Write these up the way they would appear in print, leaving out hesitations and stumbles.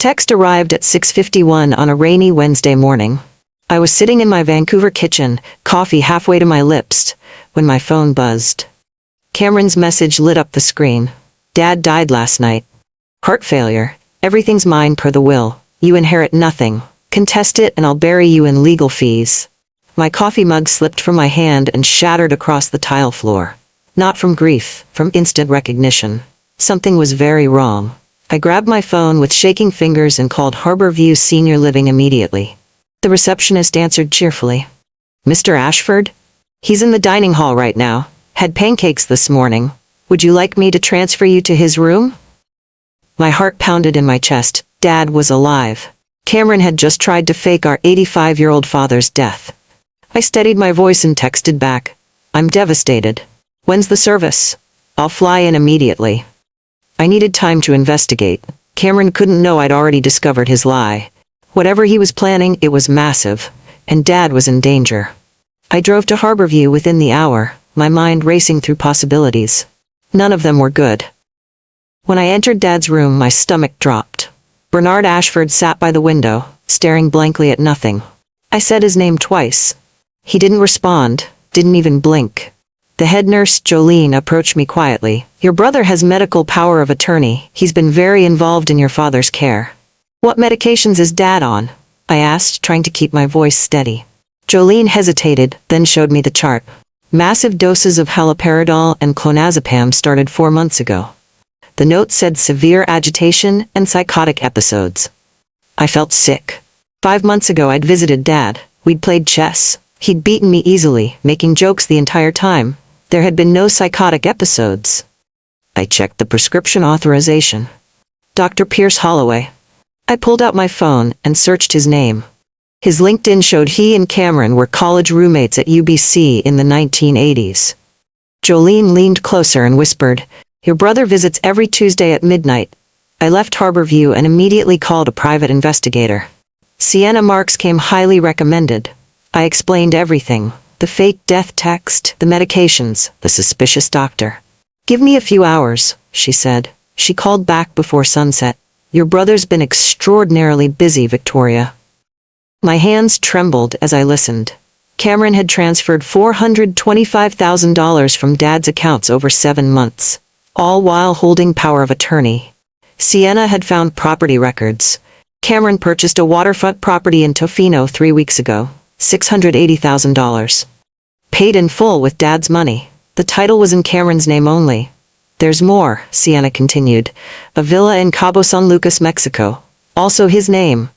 text arrived at 6:51 on a rainy Wednesday morning. I was sitting in my Vancouver kitchen, coffee halfway to my lips, when my phone buzzed. Cameron's message lit up the screen. Dad died last night. Heart failure. Everything's mine per the will. You inherit nothing. Contest it and I'll bury you in legal fees. My coffee mug slipped from my hand and shattered across the tile floor. Not from grief, from instant recognition. Something was very wrong. I grabbed my phone with shaking fingers and called Harborview Senior Living immediately. The receptionist answered cheerfully. Mr. Ashford? He's in the dining hall right now. Had pancakes this morning. Would you like me to transfer you to his room? My heart pounded in my chest. Dad was alive. Cameron had just tried to fake our 85-year-old father's death. I steadied my voice and texted back. I'm devastated. When's the service? I'll fly in immediately. I needed time to investigate. Cameron couldn't know I'd already discovered his lie. Whatever he was planning, it was massive. And Dad was in danger. I drove to Harborview within the hour, my mind racing through possibilities. None of them were good. When I entered Dad's room, my stomach dropped. Bernard Ashford sat by the window, staring blankly at nothing. I said his name twice. He didn't respond, didn't even blink. The head nurse, Jolene, approached me quietly. Your brother has medical power of attorney. He's been very involved in your father's care. What medications is Dad on? I asked, trying to keep my voice steady. Jolene hesitated, then showed me the chart. Massive doses of haloperidol and clonazepam started 4 months ago. The note said severe agitation and psychotic episodes. I felt sick. 5 months ago I'd visited Dad. We'd played chess. He'd beaten me easily, making jokes the entire time. There had been no psychotic episodes. I checked the prescription authorization. Dr. Pierce Holloway. I pulled out my phone and searched his name. His LinkedIn showed he and Cameron were college roommates at UBC in the 1980s. Jolene leaned closer and whispered, Your brother visits every Tuesday at midnight. I left Harborview and immediately called a private investigator. Sienna Marks came highly recommended. I explained everything. The fake death text, the medications, the suspicious doctor. Give me a few hours, she said. She called back before sunset. Your brother's been extraordinarily busy, Victoria. My hands trembled as I listened. Cameron had transferred $425,000 from Dad's accounts over 7 months, all while holding power of attorney. Sienna had found property records. Cameron purchased a waterfront property in Tofino 3 weeks ago, $680,000. Paid in full with Dad's money. The title was in Cameron's name only. There's more, Sienna continued. A villa in Cabo San Lucas, Mexico. Also his name.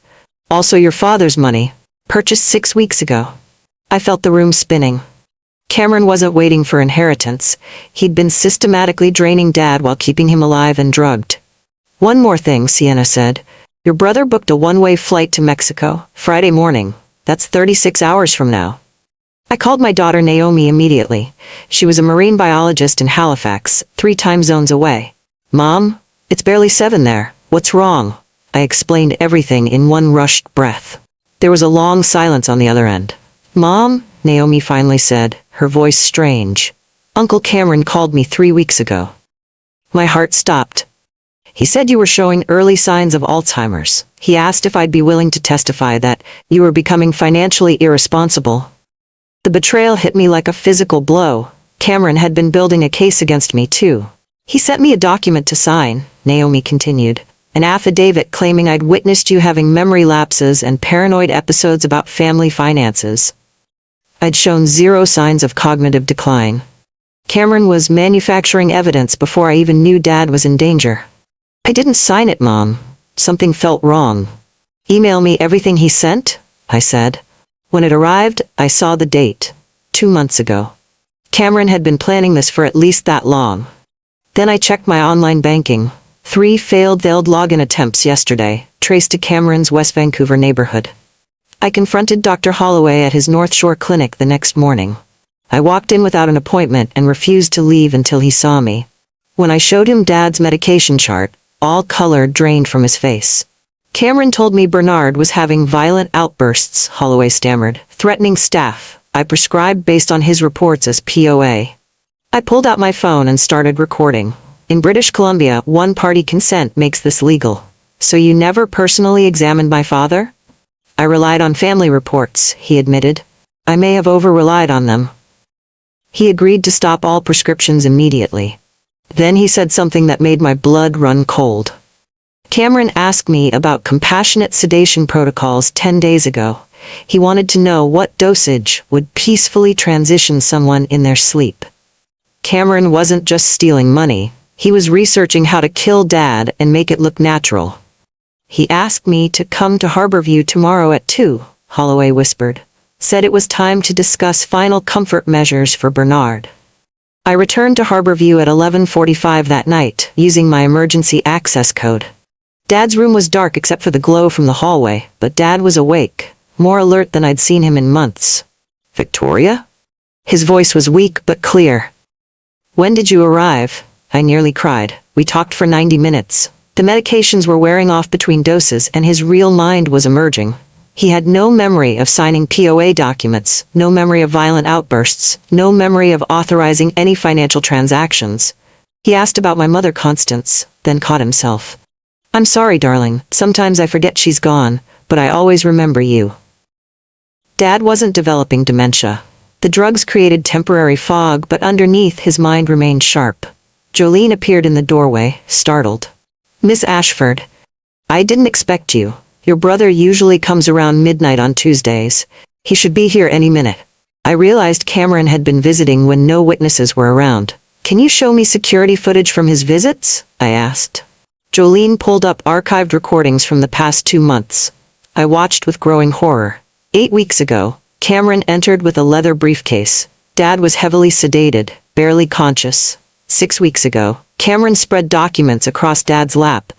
Also your father's money. Purchased 6 weeks ago. I felt the room spinning. Cameron wasn't waiting for inheritance. He'd been systematically draining Dad while keeping him alive and drugged. One more thing, Sienna said. Your brother booked a one-way flight to Mexico, Friday morning. That's 36 hours from now. I called my daughter Naomi immediately. She was a marine biologist in Halifax, 3 time zones away. Mom, it's barely 7 there. What's wrong? I explained everything in one rushed breath. There was a long silence on the other end. Mom, Naomi finally said, her voice strange. Uncle Cameron called me 3 weeks ago. My heart stopped. He said you were showing early signs of Alzheimer's. He asked if I'd be willing to testify that you were becoming financially irresponsible. The betrayal hit me like a physical blow. Cameron had been building a case against me too. He sent me a document to sign, Naomi continued. An affidavit claiming I'd witnessed you having memory lapses and paranoid episodes about family finances. I'd shown 0 signs of cognitive decline. Cameron was manufacturing evidence before I even knew Dad was in danger. I didn't sign it, Mom. Something felt wrong. Email me everything he sent, I said. When it arrived, I saw the date. 2 months ago. Cameron had been planning this for at least that long. Then I checked my online banking. 3 failed login attempts yesterday, traced to Cameron's West Vancouver neighborhood. I confronted Dr. Holloway at his North Shore clinic the next morning. I walked in without an appointment and refused to leave until he saw me. When I showed him Dad's medication chart, all color drained from his face. Cameron told me Bernard was having violent outbursts, Holloway stammered, threatening staff. I prescribed based on his reports as POA. I pulled out my phone and started recording. In British Columbia, one-party consent makes this legal. So you never personally examined my father? I relied on family reports, he admitted. I may have over-relied on them. He agreed to stop all prescriptions immediately. Then he said something that made my blood run cold. Cameron asked me about compassionate sedation protocols 10 days ago. He wanted to know what dosage would peacefully transition someone in their sleep. Cameron wasn't just stealing money. He was researching how to kill Dad and make it look natural. He asked me to come to Harborview tomorrow at 2, Holloway whispered. Said it was time to discuss final comfort measures for Bernard. I returned to Harborview at 11:45 that night, using my emergency access code. Dad's room was dark except for the glow from the hallway, but Dad was awake, more alert than I'd seen him in months. Victoria? His voice was weak but clear. When did you arrive? I nearly cried. We talked for 90 minutes. The medications were wearing off between doses and his real mind was emerging. He had no memory of signing POA documents, no memory of violent outbursts, no memory of authorizing any financial transactions. He asked about my mother Constance, then caught himself. I'm sorry, darling. Sometimes I forget she's gone, but I always remember you. Dad wasn't developing dementia. The drugs created temporary fog, but underneath his mind remained sharp. Jolene appeared in the doorway, startled. Miss Ashford. I didn't expect you. Your brother usually comes around midnight on Tuesdays. He should be here any minute. I realized Cameron had been visiting when no witnesses were around. Can you show me security footage from his visits? I asked. Jolene pulled up archived recordings from the past 2 months. I watched with growing horror. 8 weeks ago, Cameron entered with a leather briefcase. Dad was heavily sedated, barely conscious. 6 weeks ago, Cameron spread documents across Dad's lap.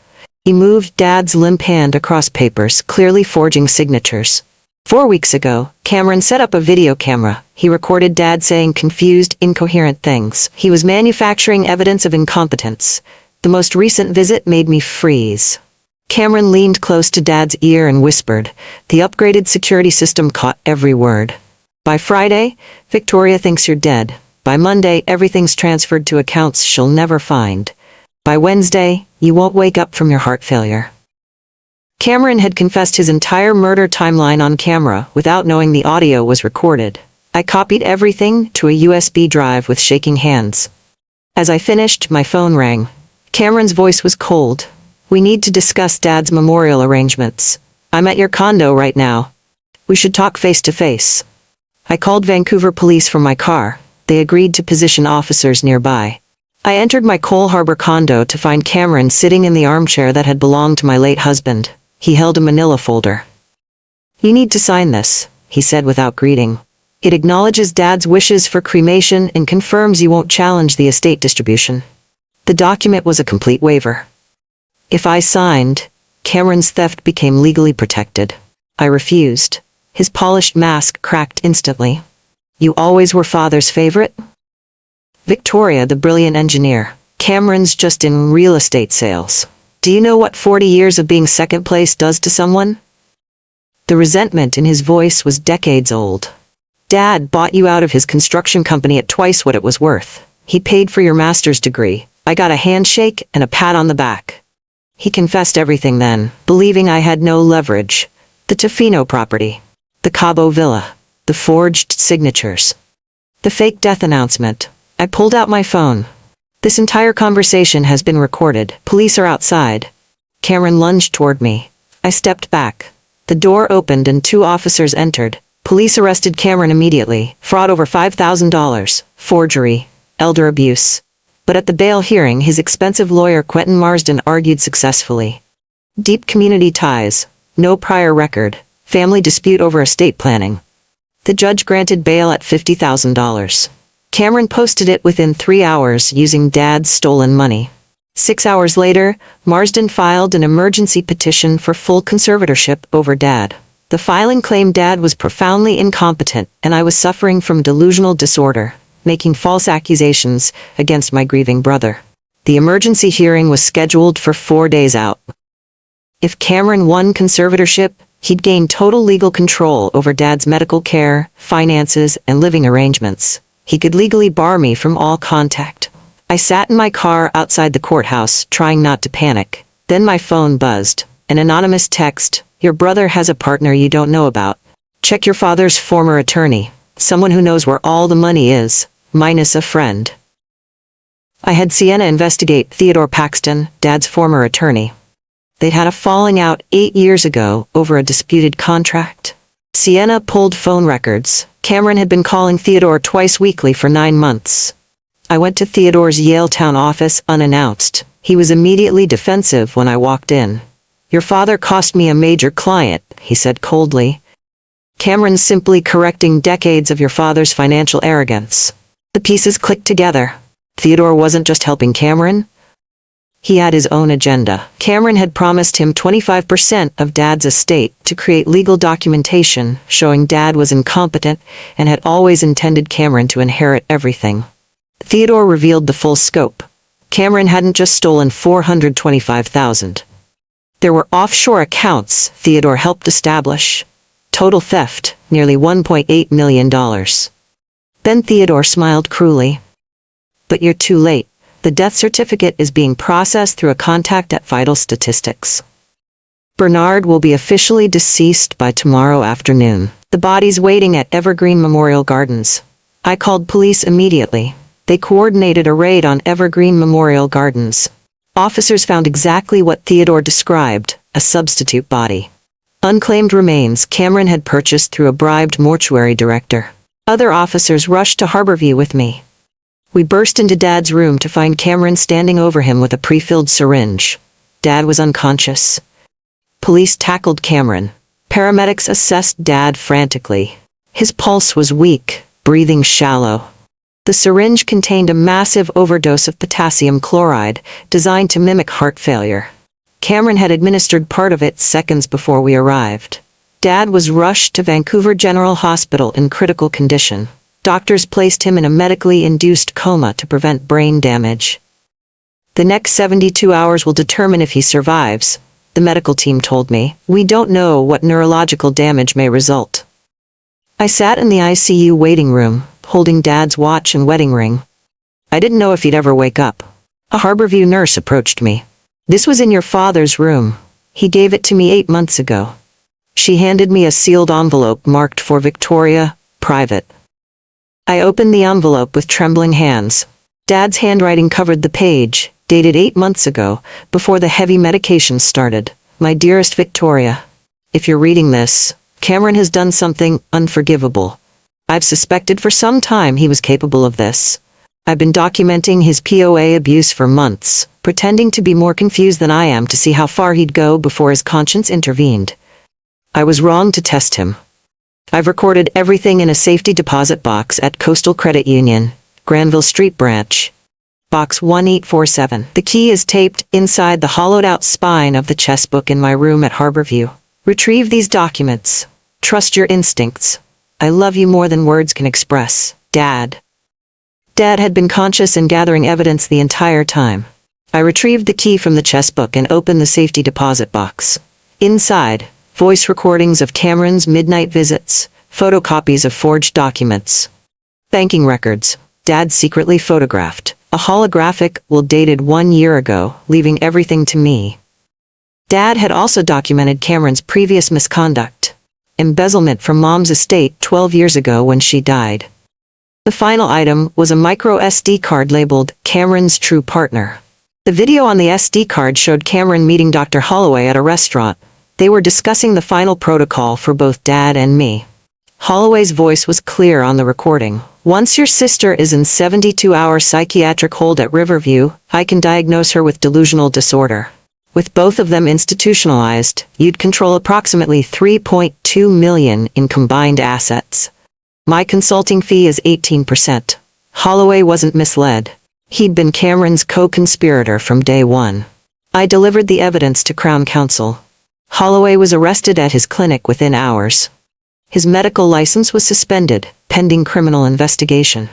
He moved Dad's limp hand across papers, clearly forging signatures. 4 weeks ago, Cameron set up a video camera. He recorded Dad saying confused, incoherent things. He was manufacturing evidence of incompetence. The most recent visit made me freeze. Cameron leaned close to Dad's ear and whispered. The upgraded security system caught every word. By Friday, Victoria thinks you're dead. By Monday, everything's transferred to accounts she'll never find. By Wednesday, you won't wake up from your heart failure. Cameron had confessed his entire murder timeline on camera without knowing the audio was recorded. I copied everything to a USB drive with shaking hands. As I finished, my phone rang. Cameron's voice was cold. We need to discuss Dad's memorial arrangements. I'm at your condo right now. We should talk face to face. I called Vancouver police from my car. They agreed to position officers nearby. I entered my Cole Harbor condo to find Cameron sitting in the armchair that had belonged to my late husband. He held a manila folder. You need to sign this, he said without greeting. It acknowledges Dad's wishes for cremation and confirms you won't challenge the estate distribution. The document was a complete waiver. If I signed, Cameron's theft became legally protected. I refused. His polished mask cracked instantly. You always were Father's favorite? Victoria, the brilliant engineer. Cameron's just in real estate sales. Do you know what 40 years of being second place does to someone? The resentment in his voice was decades old. Dad bought you out of his construction company at twice what it was worth. He paid for your master's degree. I got a handshake and a pat on the back. He confessed everything then, believing I had no leverage. The Tofino property. The Cabo Villa. The forged signatures. The fake death announcement. I pulled out my phone. This entire conversation has been recorded. Police are outside. Cameron lunged toward me. I stepped back. The door opened and 2 officers entered. Police arrested Cameron immediately. Fraud over $5,000. Forgery. Elder abuse. But at the bail hearing, his expensive lawyer Quentin Marsden argued successfully. Deep community ties. No prior record. Family dispute over estate planning. The judge granted bail at $50,000. Cameron posted it within 3 hours using Dad's stolen money. 6 hours later, Marsden filed an emergency petition for full conservatorship over Dad. The filing claimed Dad was profoundly incompetent and I was suffering from delusional disorder, making false accusations against my grieving brother. The emergency hearing was scheduled for 4 days out. If Cameron won conservatorship, he'd gain total legal control over Dad's medical care, finances, and living arrangements. He could legally bar me from all contact. I sat in my car outside the courthouse, trying not to panic. Then my phone buzzed. An anonymous text, "Your brother has a partner you don't know about. Check your father's former attorney. Someone who knows where all the money is, minus a friend." I had Sienna investigate Theodore Paxton, Dad's former attorney. They'd had a falling out 8 years ago over a disputed contract. Sienna pulled phone records. Cameron had been calling Theodore twice weekly for 9 months. I went to Theodore's Yaletown office unannounced. He was immediately defensive when I walked in. "Your father cost me a major client," he said coldly. "Cameron's simply correcting decades of your father's financial arrogance." The pieces clicked together. Theodore wasn't just helping Cameron. He had his own agenda. Cameron had promised him 25% of Dad's estate to create legal documentation showing Dad was incompetent and had always intended Cameron to inherit everything. Theodore revealed the full scope. Cameron hadn't just stolen $425,000. There were offshore accounts Theodore helped establish. Total theft, nearly $1.8 million. Then Theodore smiled cruelly. "But you're too late. The death certificate is being processed through a contact at Vital Statistics. Bernard will be officially deceased by tomorrow afternoon. The body's waiting at Evergreen Memorial Gardens." I called police immediately. They coordinated a raid on Evergreen Memorial Gardens. Officers found exactly what Theodore described, a substitute body. Unclaimed remains Cameron had purchased through a bribed mortuary director. Other officers rushed to Harborview with me. We burst into Dad's room to find Cameron standing over him with a pre-filled syringe. Dad was unconscious. Police tackled Cameron. Paramedics assessed Dad frantically. His pulse was weak, breathing shallow. The syringe contained a massive overdose of potassium chloride, designed to mimic heart failure. Cameron had administered part of it seconds before we arrived. Dad was rushed to Vancouver General Hospital in critical condition. Doctors placed him in a medically induced coma to prevent brain damage. "The next 72 hours will determine if he survives," the medical team told me. "We don't know what neurological damage may result." I sat in the ICU waiting room, holding Dad's watch and wedding ring. I didn't know if he'd ever wake up. A Harborview nurse approached me. "This was in your father's room. He gave it to me 8 months ago." She handed me a sealed envelope marked for Victoria, private. I opened the envelope with trembling hands. Dad's handwriting covered the page, dated 8 months ago, before the heavy medications started. "My dearest Victoria, if you're reading this, Cameron has done something unforgivable. I've suspected for some time he was capable of this. I've been documenting his POA abuse for months, pretending to be more confused than I am to see how far he'd go before his conscience intervened. I was wrong to test him. I've recorded everything in a safety deposit box at Coastal Credit Union, Granville Street Branch. Box 1847. The key is taped inside the hollowed-out spine of the chess book in my room at Harborview. Retrieve these documents. Trust your instincts. I love you more than words can express, Dad." Dad had been conscious and gathering evidence the entire time. I retrieved the key from the chess book and opened the safety deposit box. Inside, voice recordings of Cameron's midnight visits, photocopies of forged documents. Banking records, Dad secretly photographed. A holographic will dated 1 year ago, leaving everything to me. Dad had also documented Cameron's previous misconduct. Embezzlement from Mom's estate 12 years ago when she died. The final item was a micro SD card labeled Cameron's True Partner. The video on the SD card showed Cameron meeting Dr. Holloway at a restaurant. They were discussing the final protocol for both Dad and me. Holloway's voice was clear on the recording. "Once your sister is in 72-hour psychiatric hold at Riverview, I can diagnose her with delusional disorder. With both of them institutionalized, you'd control approximately $3.2 million in combined assets. My consulting fee is 18%. Holloway wasn't misled. He'd been Cameron's co-conspirator from day one. I delivered the evidence to Crown Counsel. Holloway was arrested at his clinic within hours. His medical license was suspended, pending criminal investigation.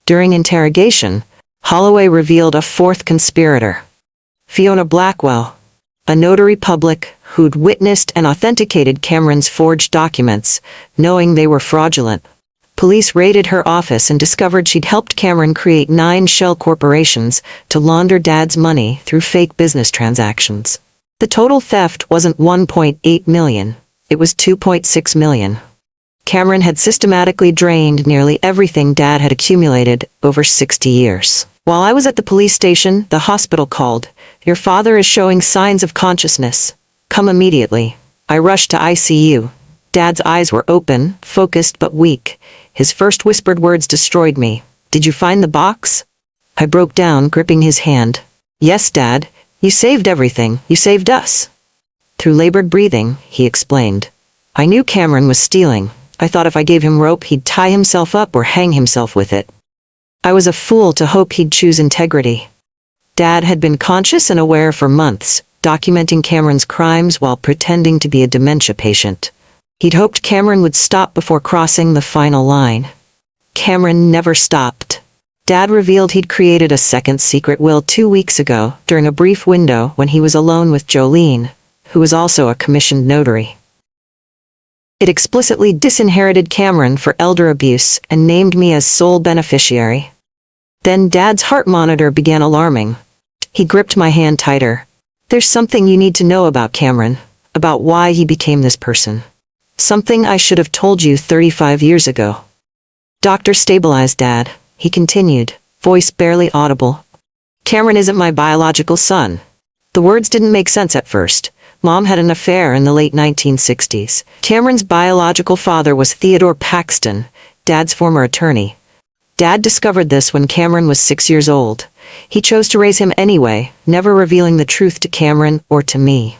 During interrogation, Holloway revealed a fourth conspirator, Fiona Blackwell, a notary public who'd witnessed and authenticated Cameron's forged documents, knowing they were fraudulent. Police raided her office and discovered she'd helped Cameron create 9 shell corporations to launder Dad's money through fake business transactions. The total theft wasn't 1.8 million. It was 2.6 million. Cameron had systematically drained nearly everything Dad had accumulated over 60 years. While I was at the police station, the hospital called. "Your father is showing signs of consciousness. Come immediately." I rushed to ICU. Dad's eyes were open, focused but weak. His first whispered words destroyed me. "Did you find the box?" I broke down, gripping his hand. "Yes, Dad. You saved everything. You saved us." Through labored breathing, he explained. "I knew Cameron was stealing. I thought if I gave him rope, he'd tie himself up or hang himself with it. I was a fool to hope he'd choose integrity." Dad had been conscious and aware for months, documenting Cameron's crimes while pretending to be a dementia patient. He'd hoped Cameron would stop before crossing the final line. Cameron never stopped. Dad revealed he'd created a second secret will 2 weeks ago, during a brief window when he was alone with Jolene, who was also a commissioned notary. It explicitly disinherited Cameron for elder abuse and named me as sole beneficiary. Then Dad's heart monitor began alarming. He gripped my hand tighter. "There's something you need to know about Cameron, about why he became this person. Something I should have told you 35 years ago." "Doctor, stabilize Dad," he continued, voice barely audible. "Cameron isn't my biological son." The words didn't make sense at first. Mom had an affair in the late 1960s. Cameron's biological father was Theodore Paxton, Dad's former attorney. Dad discovered this when Cameron was 6 years old. He chose to raise him anyway, never revealing the truth to Cameron or to me.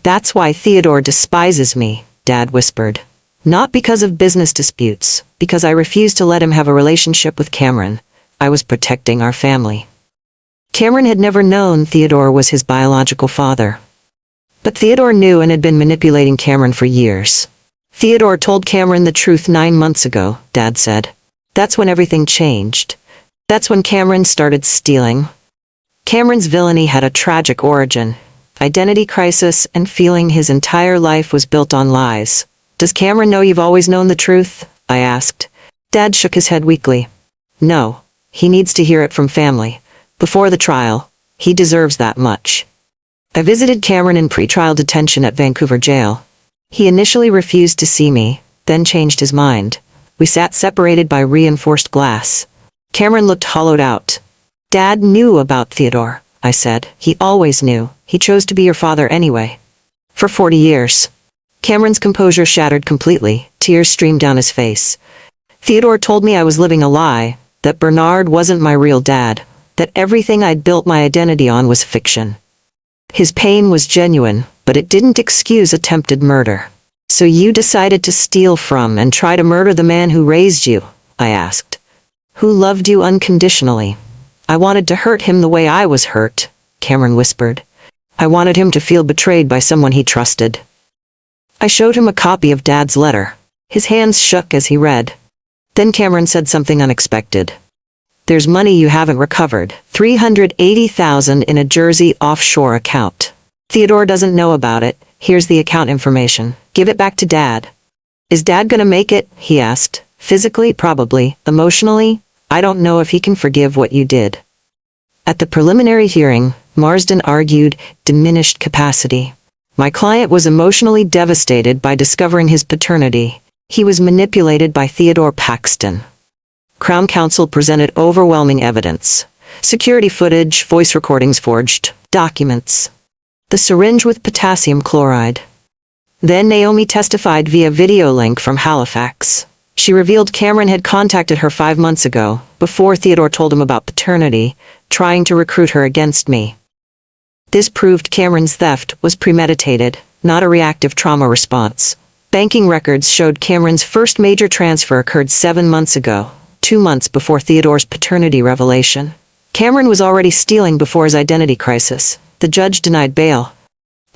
"That's why Theodore despises me," Dad whispered. "Not because of business disputes, because I refused to let him have a relationship with Cameron. I was protecting our family." Cameron had never known Theodore was his biological father. But Theodore knew and had been manipulating Cameron for years. "Theodore told Cameron the truth 9 months ago," Dad said. "That's when everything changed. That's when Cameron started stealing." Cameron's villainy had a tragic origin. Identity crisis and feeling his entire life was built on lies. "Does Cameron know you've always known the truth?" I asked. Dad shook his head weakly. "No. He needs to hear it from family. Before the trial. He deserves that much." I visited Cameron in pretrial detention at Vancouver jail. He initially refused to see me, then changed his mind. We sat separated by reinforced glass. Cameron looked hollowed out. "Dad knew about Theodore," I said. "He always knew. He chose to be your father anyway." "For 40 years. Cameron's composure shattered completely. Tears streamed down his face. "Theodore told me I was living a lie, that Bernard wasn't my real dad, that everything I'd built my identity on was fiction. His pain was genuine, but it didn't excuse attempted murder." "So you decided to steal from and try to murder the man who raised you?" I asked. "Who loved you unconditionally?" "I wanted to hurt him the way I was hurt," Cameron whispered. "I wanted him to feel betrayed by someone he trusted." I showed him a copy of Dad's letter. His hands shook as he read. Then Cameron said something unexpected. "There's money you haven't recovered, $380,000 in a Jersey offshore account. Theodore doesn't know about it. Here's the account information. Give it back to Dad." "Is Dad gonna make it?" he asked. "Physically, probably. Emotionally, I don't know if he can forgive what you did." At the preliminary hearing, Marsden argued diminished capacity. My client was emotionally devastated by discovering his paternity. He was manipulated by Theodore Paxton. Crown Counsel presented overwhelming evidence. Security footage, voice recordings forged, documents. The syringe with potassium chloride. Then Naomi testified via video link from Halifax. She revealed Cameron had contacted her 5 months ago, before Theodore told him about paternity, trying to recruit her against me. This proved Cameron's theft was premeditated, not a reactive trauma response. Banking records showed Cameron's first major transfer occurred 7 months ago, 2 months before Theodore's paternity revelation. Cameron was already stealing before his identity crisis. The judge denied bail.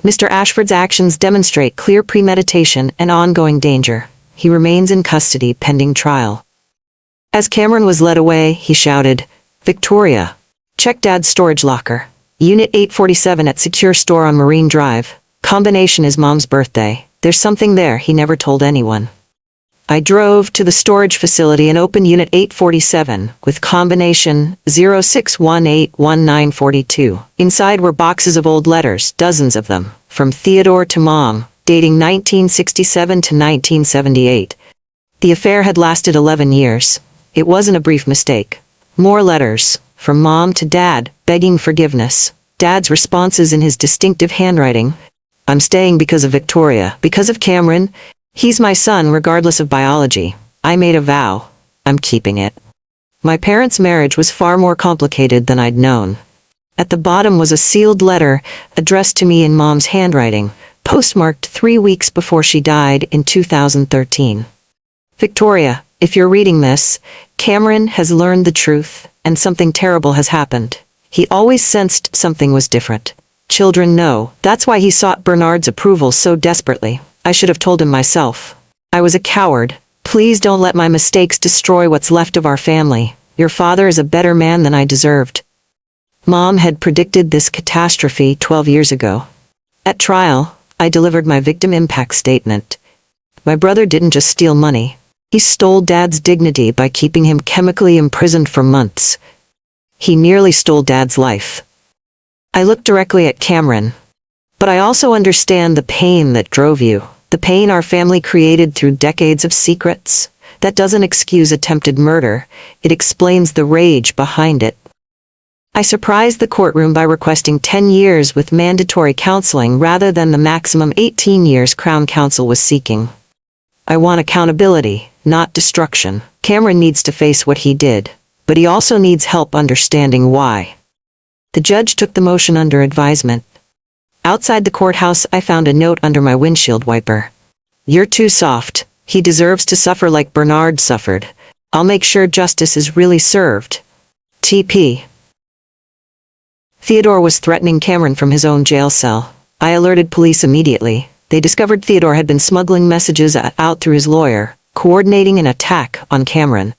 Mr. Ashford's actions demonstrate clear premeditation and ongoing danger. He remains in custody pending trial. As Cameron was led away, he shouted, "Victoria, check Dad's storage locker. Unit 847 at Secure Store on Marine Drive. Combination is Mom's birthday. There's something there he never told anyone." I drove to the storage facility and opened Unit 847 with combination 06181942. Inside were boxes of old letters, dozens of them, from Theodore to Mom, dating 1967 to 1978. The affair had lasted 11 years. It wasn't a brief mistake. More letters, from Mom to Dad, begging forgiveness. Dad's responses in his distinctive handwriting. I'm staying because of Victoria, because of Cameron. He's my son regardless of biology. I made a vow. I'm keeping it. My parents' marriage was far more complicated than I'd known. At the bottom was a sealed letter, addressed to me in Mom's handwriting, postmarked 3 weeks before she died in 2013. Victoria, if you're reading this, Cameron has learned the truth, and something terrible has happened. He always sensed something was different. Children know. That's why he sought Bernard's approval so desperately. I should have told him myself. I was a coward. Please don't let my mistakes destroy what's left of our family. Your father is a better man than I deserved. Mom had predicted this catastrophe 12 years ago. At trial, I delivered my victim impact statement. My brother didn't just steal money. He stole Dad's dignity by keeping him chemically imprisoned for months. He nearly stole Dad's life. I looked directly at Cameron. But I also understand the pain that drove you, the pain our family created through decades of secrets. That doesn't excuse attempted murder. It explains the rage behind it. I surprised the courtroom by requesting 10 years with mandatory counseling rather than the maximum 18 years Crown Counsel was seeking. I want accountability, not destruction. Cameron needs to face what he did, but he also needs help understanding why. The judge took the motion under advisement. Outside the courthouse, I found a note under my windshield wiper. You're too soft. He deserves to suffer like Bernard suffered. I'll make sure justice is really served. TP. Theodore was threatening Cameron from his own jail cell. I alerted police immediately. They discovered Theodore had been smuggling messages out through his lawyer, coordinating an attack on Cameron.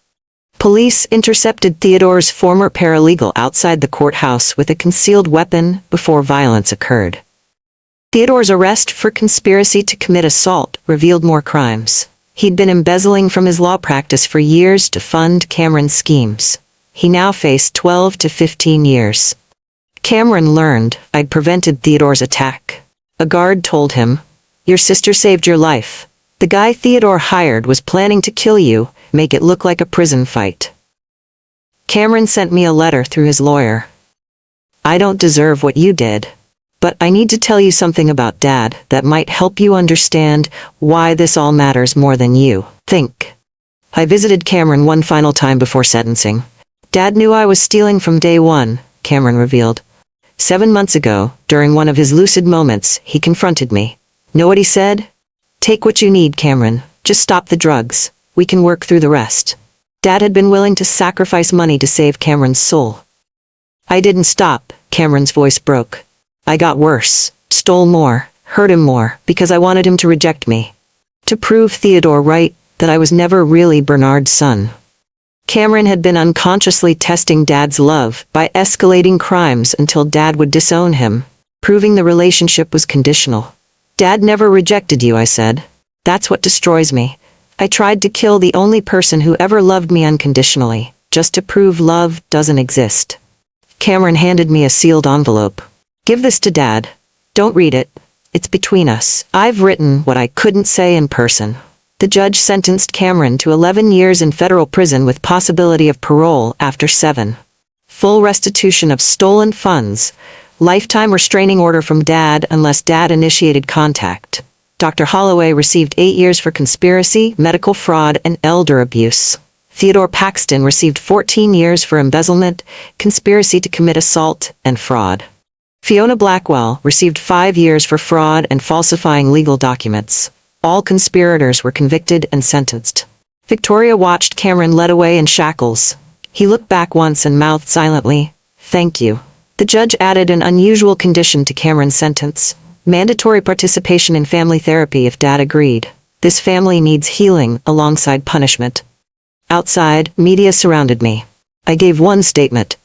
Police intercepted Theodore's former paralegal outside the courthouse with a concealed weapon before violence occurred. Theodore's arrest for conspiracy to commit assault revealed more crimes. He'd been embezzling from his law practice for years to fund Cameron's schemes. He now faced 12 to 15 years. Cameron learned I'd prevented Theodore's attack. A guard told him, "Your sister saved your life. The guy Theodore hired was planning to kill you, make it look like a prison fight." Cameron sent me a letter through his lawyer. "I don't deserve what you did. But I need to tell you something about Dad that might help you understand why this all matters more than you think." I visited Cameron one final time before sentencing. "Dad knew I was stealing from day one," Cameron revealed. 7 months ago, during one of his lucid moments, he confronted me. Know what he said? "Take what you need, Cameron. Just stop the drugs. We can work through the rest." Dad had been willing to sacrifice money to save Cameron's soul. I didn't stop, Cameron's voice broke. I got worse, stole more, hurt him more, because I wanted him to reject me. To prove Theodore right, that I was never really Bernard's son. Cameron had been unconsciously testing Dad's love by escalating crimes until Dad would disown him, proving the relationship was conditional. "Dad never rejected you," I said. "That's what destroys me. I tried to kill the only person who ever loved me unconditionally, just to prove love doesn't exist." Cameron handed me a sealed envelope. "Give this to Dad. Don't read it. It's between us. I've written what I couldn't say in person." The judge sentenced Cameron to 11 years in federal prison with possibility of parole after 7. Full restitution of stolen funds. Lifetime restraining order from Dad unless Dad initiated contact. Dr. Holloway received 8 years for conspiracy, medical fraud, and elder abuse. Theodore Paxton received 14 years for embezzlement, conspiracy to commit assault, and fraud. Fiona Blackwell received 5 years for fraud and falsifying legal documents. All conspirators were convicted and sentenced. Victoria watched Cameron led away in shackles. He looked back once and mouthed silently, "Thank you." The judge added an unusual condition to Cameron's sentence. Mandatory participation in family therapy if Dad agreed. This family needs healing alongside punishment. Outside, media surrounded me. I gave one statement.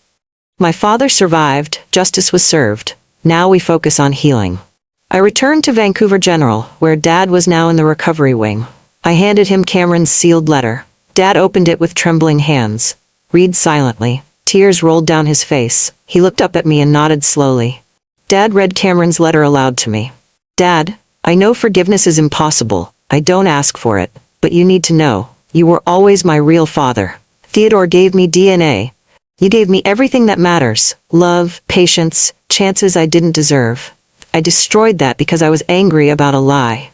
My father survived, justice was served. Now we focus on healing. I returned to Vancouver General, where Dad was now in the recovery wing. I handed him Cameron's sealed letter. Dad opened it with trembling hands. Read silently. Tears rolled down his face. He looked up at me and nodded slowly. Dad read Cameron's letter aloud to me. Dad, I know forgiveness is impossible. I don't ask for it. But you need to know, you were always my real father. Theodore gave me DNA. You gave me everything that matters. Love, patience, chances I didn't deserve. I destroyed that because I was angry about a lie.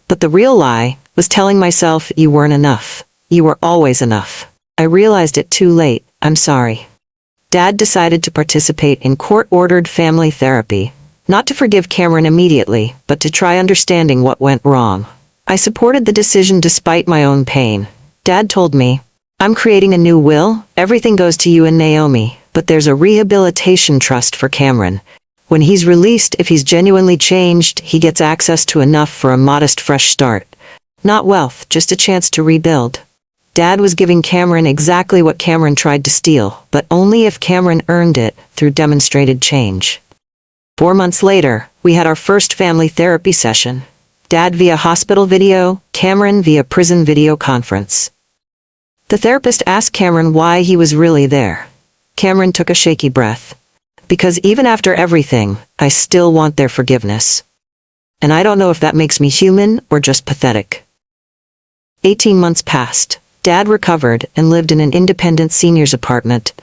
But the real lie was telling myself you weren't enough. You were always enough. I realized it too late. I'm sorry. Dad decided to participate in court-ordered family therapy. Not to forgive Cameron immediately, but to try understanding what went wrong. I supported the decision despite my own pain. Dad told me, I'm creating a new will, everything goes to you and Naomi, but there's a rehabilitation trust for Cameron. When he's released, if he's genuinely changed, he gets access to enough for a modest fresh start. Not wealth, just a chance to rebuild. Dad was giving Cameron exactly what Cameron tried to steal, but only if Cameron earned it through demonstrated change. 4 months later, we had our first family therapy session. Dad via hospital video, Cameron via prison video conference. The therapist asked Cameron why he was really there. Cameron took a shaky breath. Because even after everything, I still want their forgiveness. And I don't know if that makes me human or just pathetic. 18 months passed. Dad recovered and lived in an independent seniors apartment.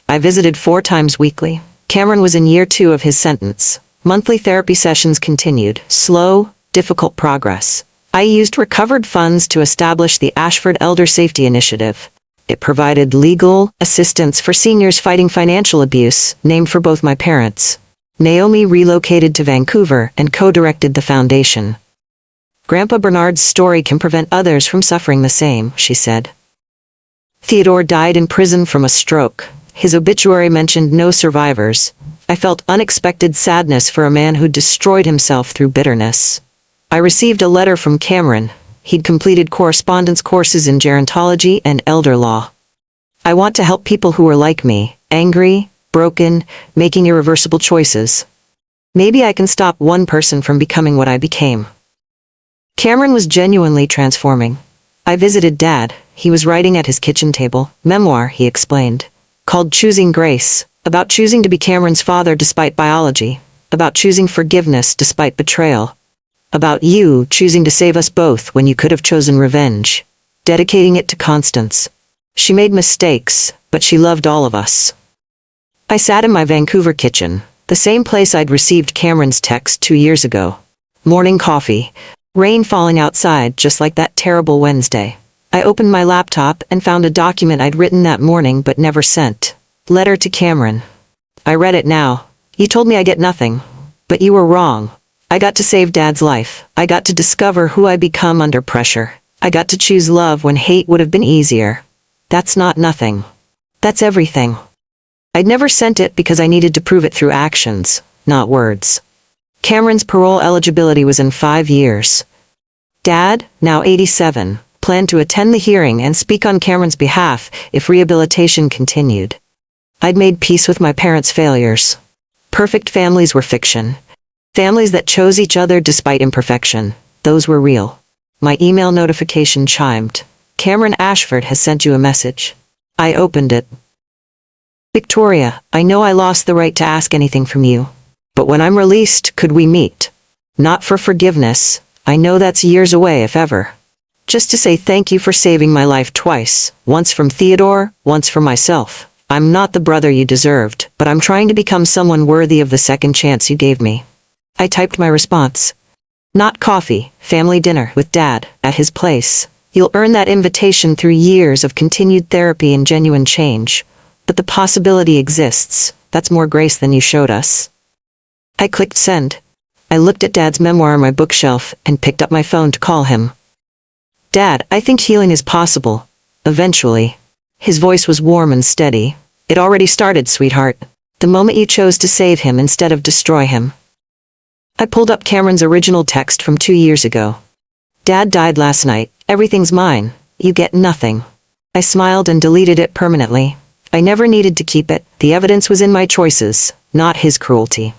I visited 4 times weekly. Cameron was in year 2 of his sentence. Monthly therapy sessions continued. Slow, difficult progress. I used recovered funds to establish the Ashford Elder Safety Initiative. It provided legal assistance for seniors fighting financial abuse, named for both my parents. Naomi relocated to Vancouver and co-directed the foundation. Grandpa Bernard's story can prevent others from suffering the same, she said. Theodore died in prison from a stroke. His obituary mentioned no survivors. I felt unexpected sadness for a man who destroyed himself through bitterness. I received a letter from Cameron. He'd completed correspondence courses in gerontology and elder law. I want to help people who are like me, angry, broken, making irreversible choices. Maybe I can stop one person from becoming what I became. Cameron was genuinely transforming. I visited Dad. He was writing at his kitchen table. Memoir, he explained. Called Choosing Grace. About choosing to be Cameron's father despite biology. About choosing forgiveness despite betrayal. About you choosing to save us both when you could have chosen revenge. Dedicating it to Constance. She made mistakes, but she loved all of us. I sat in my Vancouver kitchen, the same place I'd received Cameron's text 2 years ago. Morning coffee. Rain falling outside just like that terrible Wednesday. I opened my laptop and found a document I'd written that morning but never sent. Letter to Cameron. I read it now. You told me I get nothing. But you were wrong. I got to save Dad's life. I got to discover who I become under pressure. I got to choose love when hate would have been easier. That's not nothing. That's everything. I'd never sent it because I needed to prove it through actions, not words. Cameron's parole eligibility was in 5 years. Dad, now 87, planned to attend the hearing and speak on Cameron's behalf if rehabilitation continued. I'd made peace with my parents' failures. Perfect families were fiction. Families that chose each other despite imperfection, those were real. My email notification chimed. Cameron Ashford has sent you a message. I opened it. Victoria, I know I lost the right to ask anything from you. But when I'm released, could we meet? Not for forgiveness. I know that's years away if ever. Just to say thank you for saving my life twice. Once from Theodore, once for myself. I'm not the brother you deserved, but I'm trying to become someone worthy of the second chance you gave me. I typed my response. Not coffee, family dinner with Dad, at his place. You'll earn that invitation through years of continued therapy and genuine change. But the possibility exists. That's more grace than you showed us. I clicked send. I looked at Dad's memoir on my bookshelf and picked up my phone to call him. Dad, I think healing is possible. Eventually. His voice was warm and steady. It already started, sweetheart. The moment you chose to save him instead of destroy him. I pulled up Cameron's original text from 2 years ago. Dad died last night. Everything's mine. You get nothing. I smiled and deleted it permanently. I never needed to keep it. The evidence was in my choices, not his cruelty.